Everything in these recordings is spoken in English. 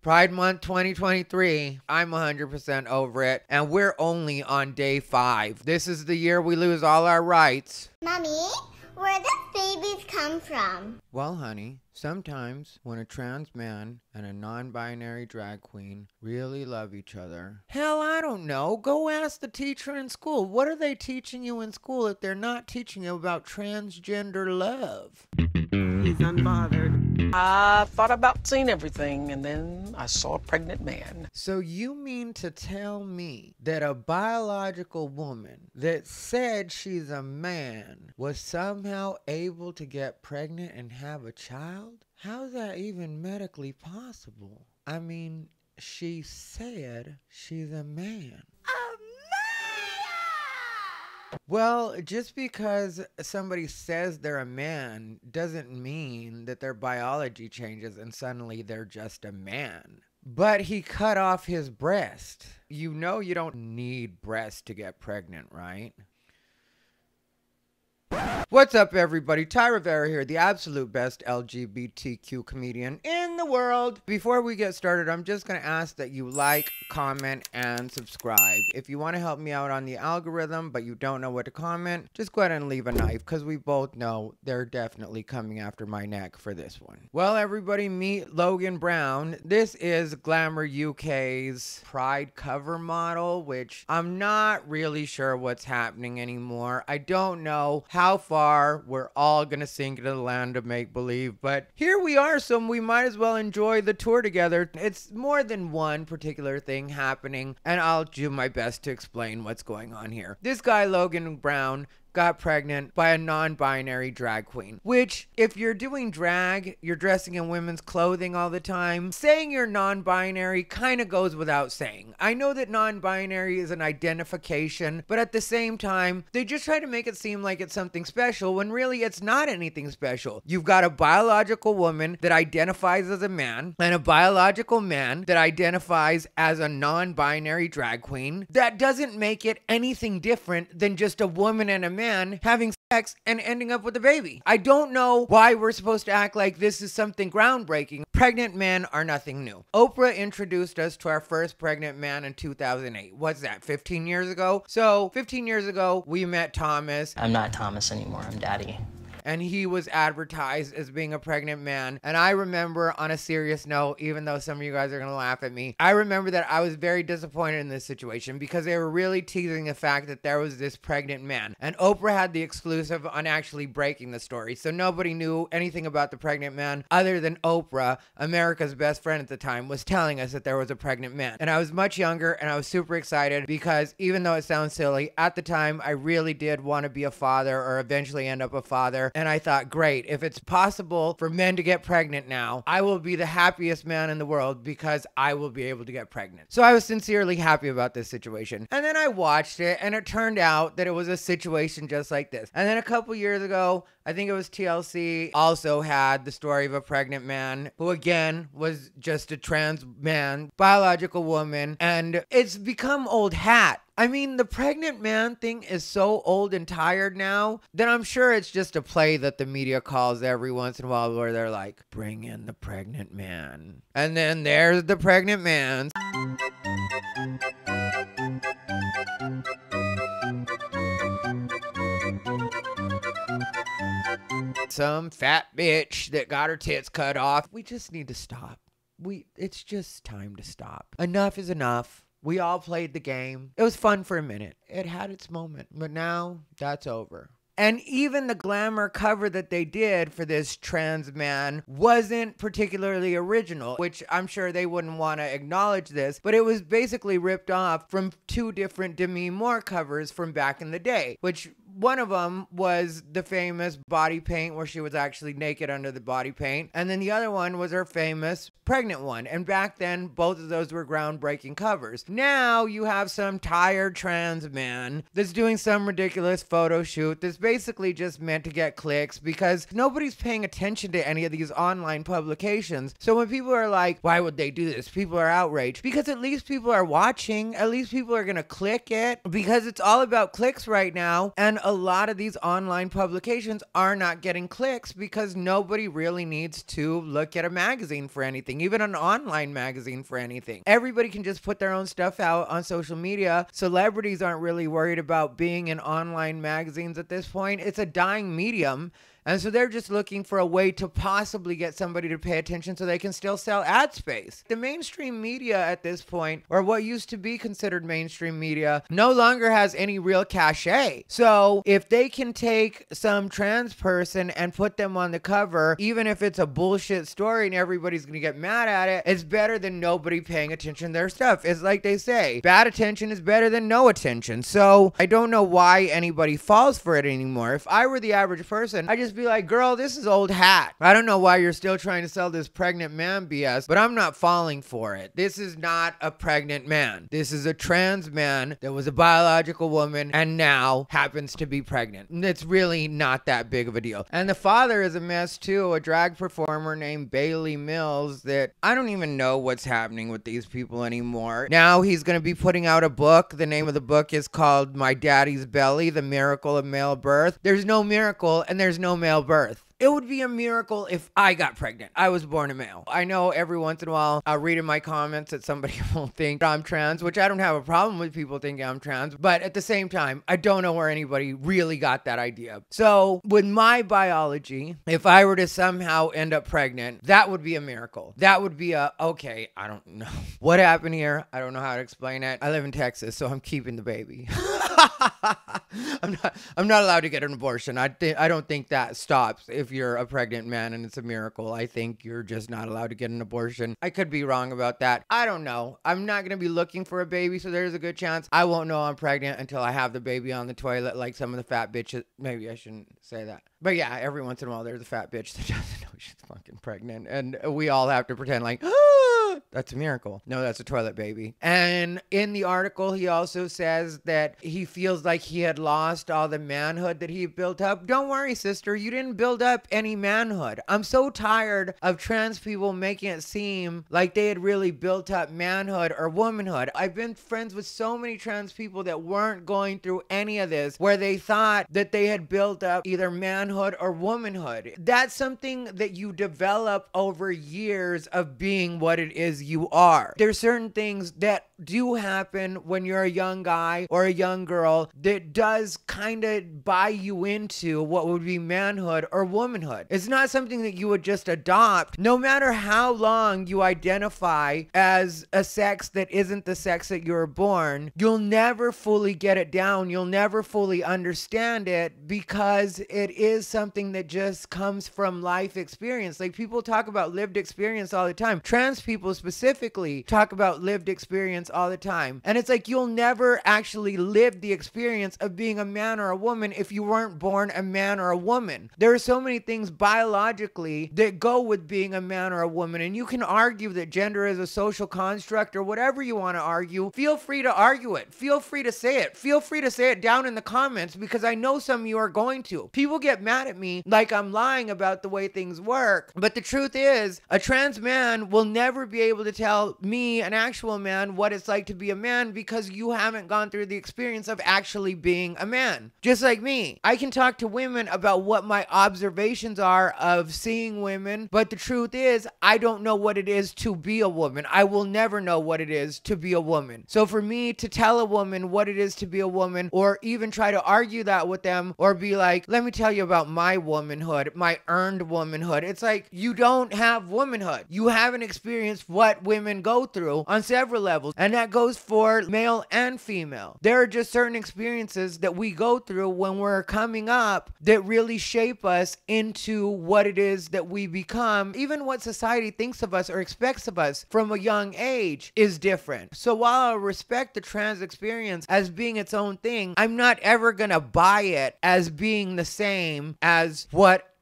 Pride Month 2023. I'm 100% over it, and we're only on day 5. This is the year we lose all our rights. Mommy, where do babies come from? Well, honey, sometimes when a trans man and a non-binary drag queen really love each other. Hell, I don't know. Go ask the teacher in school. What are they teaching you in school if they're not teaching you about transgender love? He's unbothered. I thought about seeing everything, and then I saw a pregnant man. So you mean to tell me that a biological woman that said she's a man was somehow able to get pregnant and have a child? How's that even medically possible? I mean, she said she's a man. Well, just because somebody says they're a man doesn't mean that their biology changes and suddenly they're just a man. But he cut off his breast. You know you don't need breasts to get pregnant, right? What's up, everybody? Rivera here, the absolute best LGBTQ comedian in the world. Before we get started, I'm just going to ask that you like, comment, and subscribe. If you want to help me out on the algorithm, but you don't know what to comment, just go ahead and leave a knife, because we both know they're definitely coming after my neck for this one. Well, everybody, meet Logan Brown. This is Glamour UK's Pride cover model, which I'm not really sure what's happening anymore. I don't know how far we're all gonna sink into the land of make-believe, but here we are, so we might as well enjoy the tour together. It's more than one particular thing happening, and I'll do my best to explain what's going on here. This guy, Logan Brown, got pregnant by a non-binary drag queen, which, if you're doing drag, you're dressing in women's clothing all the time, saying you're non-binary kind of goes without saying. I know that non-binary is an identification, but at the same time, they just try to make it seem like it's something special when really it's not anything special. You've got a biological woman that identifies as a man and a biological man that identifies as a non-binary drag queen. That doesn't make it anything different than just a woman and a man having sex and ending up with a baby. I don't know why we're supposed to act like this is something groundbreaking. Pregnant men are nothing new. Oprah introduced us to our first pregnant man in 2008. What's that, 15 years ago? So 15 years ago, we met Thomas. I'm not Thomas anymore, I'm Daddy. And he was advertised as being a pregnant man. And I remember, on a serious note, even though some of you guys are gonna laugh at me, I remember that I was very disappointed in this situation because they were really teasing the fact that there was this pregnant man. And Oprah had the exclusive on actually breaking the story. So nobody knew anything about the pregnant man other than Oprah, America's best friend at the time, was telling us that there was a pregnant man. And I was much younger and I was super excited because, even though it sounds silly, at the time I really did want to be a father or eventually end up a father. And I thought, great, if it's possible for men to get pregnant now, I will be the happiest man in the world because I will be able to get pregnant. So I was sincerely happy about this situation. And then I watched it, and it turned out that it was a situation just like this. And then a couple years ago, I think it was TLC, also had the story of a pregnant man who, again, was just a trans man, biological woman, and it's become old hat. I mean, the pregnant man thing is so old and tired now that I'm sure it's just a play that the media calls every once in a while where they're like, bring in the pregnant man. And then there's the pregnant man. Some fat bitch that got her tits cut off. We just need to stop. It's just time to stop. Enough is enough. We all played the game. It was fun for a minute. It had its moment, but now that's over. And even the Glamour cover that they did for this trans man wasn't particularly original, which I'm sure they wouldn't want to acknowledge this, but it was basically ripped off from 2 different Demi Moore covers from back in the day, which one of them was the famous body paint where she was actually naked under the body paint. And then the other one was her famous pregnant one. And back then, both of those were groundbreaking covers. Now you have some tired trans man that's doing some ridiculous photo shoot that's basically just meant to get clicks because nobody's paying attention to any of these online publications. So when people are like, why would they do this? People are outraged because at least people are watching. At least people are going to click it because it's all about clicks right now. And a lot of these online publications are not getting clicks because nobody really needs to look at a magazine for anything, even an online magazine for anything. Everybody can just put their own stuff out on social media. Celebrities aren't really worried about being in online magazines at this point. It's a dying medium. And so they're just looking for a way to possibly get somebody to pay attention so they can still sell ad space. The mainstream media at this point, or what used to be considered mainstream media, no longer has any real cachet. So if they can take some trans person and put them on the cover, even if it's a bullshit story and everybody's going to get mad at it, it's better than nobody paying attention to their stuff. It's like they say, bad attention is better than no attention. So I don't know why anybody falls for it anymore. If I were the average person, I'd just be like, girl, this is old hat. I don't know why you're still trying to sell this pregnant man BS, but I'm not falling for it. This is not a pregnant man. This is a trans man that was a biological woman and now happens to be pregnant. It's really not that big of a deal. And the father is a mess too, a drag performer named Bailey Mills that I don't even know what's happening with these people anymore. Now he's going to be putting out a book. The name of the book is called My Daddy's Belly, The Miracle of Male Birth. There's no miracle and there's no male birth. It would be a miracle if I got pregnant. I was born a male. I know every once in a while I'll read in my comments that somebody will think I'm trans, which I don't have a problem with people thinking I'm trans. But at the same time, I don't know where anybody really got that idea. So with my biology, if I were to somehow end up pregnant, that would be a miracle. That would be okay, I don't know what happened here. I don't know how to explain it. I live in Texas, so I'm keeping the baby. I'm not allowed to get an abortion. I don't think that stops if you're a pregnant man and it's a miracle. I think you're just not allowed to get an abortion. I could be wrong about that. I don't know. I'm not going to be looking for a baby, so there's a good chance I won't know I'm pregnant until I have the baby on the toilet like some of the fat bitches. Maybe I shouldn't say that. But yeah, every once in a while there's a fat bitch that doesn't know she's fucking pregnant. And we all have to pretend like, that's a miracle. No, that's a toilet baby. And in the article, he also says that he feels like he had lost all the manhood that he built up. Don't worry, sister. You didn't build up any manhood. I'm so tired of trans people making it seem like they had really built up manhood or womanhood. I've been friends with so many trans people that weren't going through any of this, where they thought that they had built up either manhood or womanhood. That's something that you develop over years of being what it is you are. There's certain things that do happen when you're a young guy or a young girl that does kind of buy you into what would be manhood or womanhood. It's not something that you would just adopt. No matter how long you identify as a sex that isn't the sex that you were born, you'll never fully get it down. You'll never fully understand it because it is something that just comes from life experience. Like, people talk about lived experience all the time. Trans people specifically talk about lived experience all the time. And it's like, you'll never actually live the experience of being a man or a woman if you weren't born a man or a woman. There are so many things biologically that go with being a man or a woman. And you can argue that gender is a social construct or whatever you want to argue. Feel free to argue it. Feel free to say it. Feel free to say it down in the comments, because I know some of you are going to. People get mad at me like I'm lying about the way things work. But the truth is, a trans man will never be able to tell me, an actual man, what it's like to be a man, because you haven't gone through the experience of actually being a man. Just like me, I can talk to women about what my observations are of seeing women, but the truth is, I don't know what it is to be a woman. I will never know what it is to be a woman. So for me to tell a woman what it is to be a woman, or even try to argue that with them, or be like, let me tell you about my womanhood, my earned womanhood, it's like, you don't have womanhood. You haven't experienced what women go through on several levels, and that goes for male and female. There are just certain experiences that we go through when we're coming up that really shape us into what it is that we become. Even what society thinks of us or expects of us from a young age is different. So while I respect the trans experience as being its own thing, I'm not ever gonna buy it as being the same as what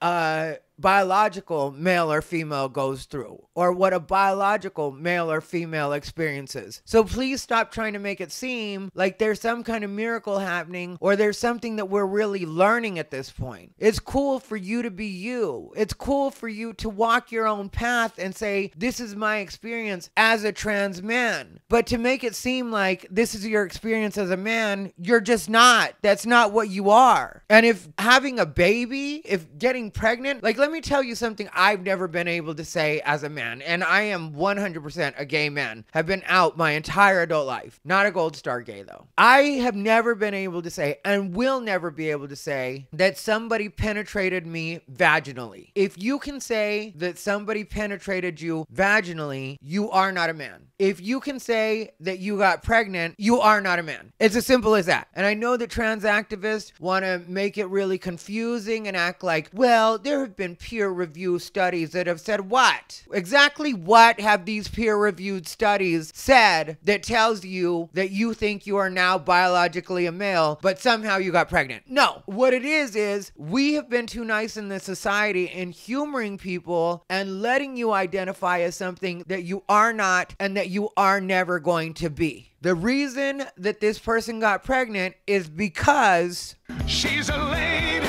biological male or female goes through, or what a biological male or female experiences. So please stop trying to make it seem like there's some kind of miracle happening, or there's something that we're really learning at this point. It's cool for you to be you. It's cool for you to walk your own path and say, this is my experience as a trans man. But to make it seem like this is your experience as a man, you're just not. That's not what you are. And if having a baby, if getting pregnant, like, let me tell you something I've never been able to say as a man, and I am 100% a gay man, have been out my entire adult life. Not a gold star gay though. I have never been able to say, and will never be able to say, that somebody penetrated me vaginally. If you can say that somebody penetrated you vaginally, you are not a man. If you can say that you got pregnant, you are not a man. It's as simple as that. And I know that trans activists want to make it really confusing and act like, well, there have been peer-reviewed studies that have said what? Exactly what have these peer-reviewed studies said that tells you that you think you are now biologically a male, but somehow you got pregnant? No. What it is we have been too nice in this society in humoring people and letting you identify as something that you are not and that you are never going to be. The reason that this person got pregnant is because she's a lady.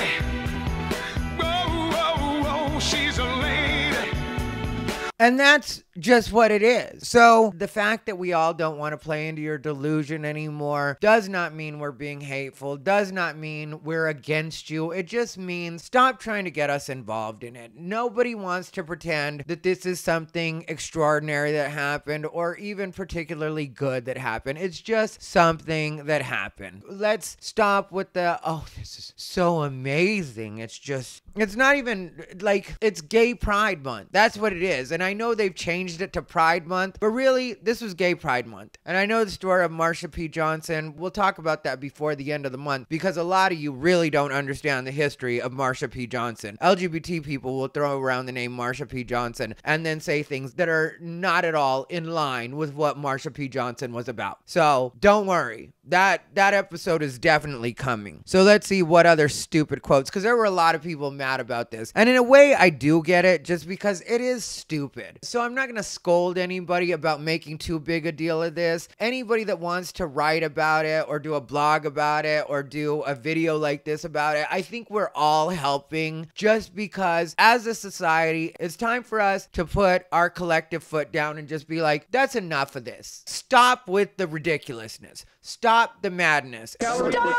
Whoa, whoa, whoa, she's a lady. And that's just what it is. So the fact that we all don't want to play into your delusion anymore does not mean we're being hateful, does not mean we're against you. It just means stop trying to get us involved in it. Nobody wants to pretend that this is something extraordinary that happened or even particularly good that happened. It's just something that happened. Let's stop with the, oh, this is so amazing. It's not even like, it's Gay Pride Month. That's what it is. And I know they've changed it to Pride Month, but really, this was Gay Pride Month. And I know the story of Marsha P. Johnson. We'll talk about that before the end of the month, because a lot of you really don't understand the history of Marsha P. Johnson. LGBT people will throw around the name Marsha P. Johnson and then say things that are not at all in line with what Marsha P. Johnson was about. So don't worry. That episode is definitely coming. So let's see what other stupid quotes, because there were a lot of people mad about this. And in a way, I do get it, just because it is stupid. So I'm not going to scold anybody about making too big a deal of this. Anybody that wants to write about it or do a blog about it or do a video like this about it, I think we're all helping, just because as a society, it's time for us to put our collective foot down and just be like, that's enough of this. Stop with the ridiculousness. Stop the madness. Stop the insanity.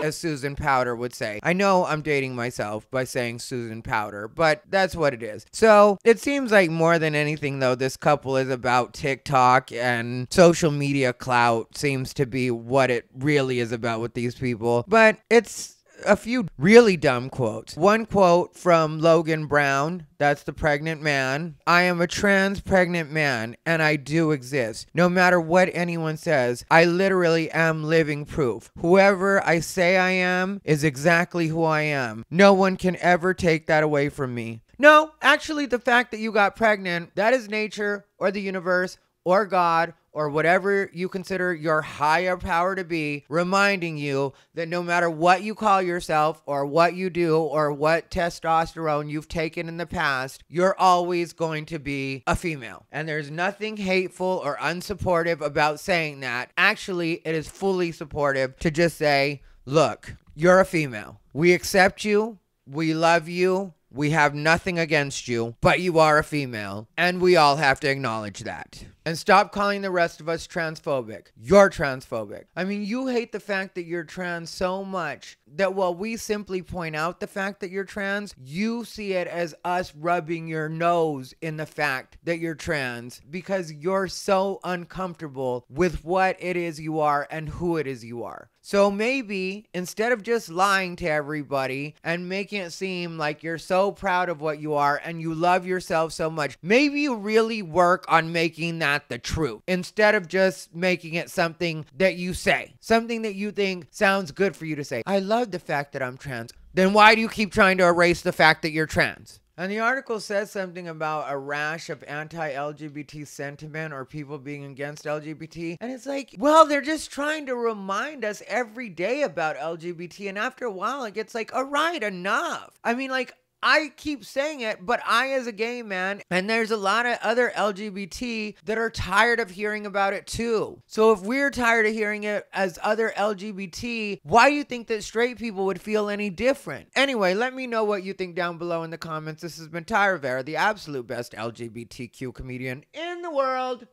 As Susan Powder would say. I know I'm dating myself by saying Susan Powder, but that's what it is. So it seems like more than anything, though, this couple is about TikTok, and social media clout seems to be what it really is about with these people. But it's a few really dumb quotes. One quote from Logan Brown, that's the pregnant man. I am a trans pregnant man, and I do exist. No matter what anyone says, I literally am living proof. Whoever I say I am is exactly who I am. No one can ever take that away from me. No, actually, the fact that you got pregnant, that is nature or the universe or God or whatever you consider your higher power to be, reminding you that no matter what you call yourself or what you do or what testosterone you've taken in the past, you're always going to be a female. And there's nothing hateful or unsupportive about saying that. Actually, it is fully supportive to just say, look, you're a female. We accept you. We love you. We have nothing against you, but you are a female, and we all have to acknowledge that. And stop calling the rest of us transphobic. You're transphobic. I mean, you hate the fact that you're trans so much that while we simply point out the fact that you're trans, you see it as us rubbing your nose in the fact that you're trans, because you're so uncomfortable with what it is you are and who it is you are. So maybe instead of just lying to everybody and making it seem like you're so proud of what you are and you love yourself so much, maybe you really work on making that the truth instead of just making it something that you say, something that you think sounds good for you to say. I love the fact that I'm trans. Then why do you keep trying to erase the fact that you're trans? And the article says something about a rash of anti-LGBT sentiment or people being against LGBT. And it's like, well, they're just trying to remind us every day about LGBT. And after a while, it gets like, all right, enough. I mean, like, I keep saying it, but I, as a gay man, and there's a lot of other LGBT that are tired of hearing about it too. So if we're tired of hearing it as other LGBT, why do you think that straight people would feel any different? Anyway, let me know what you think down below in the comments. This has been Ty Rivera, the absolute best LGBTQ comedian in the world.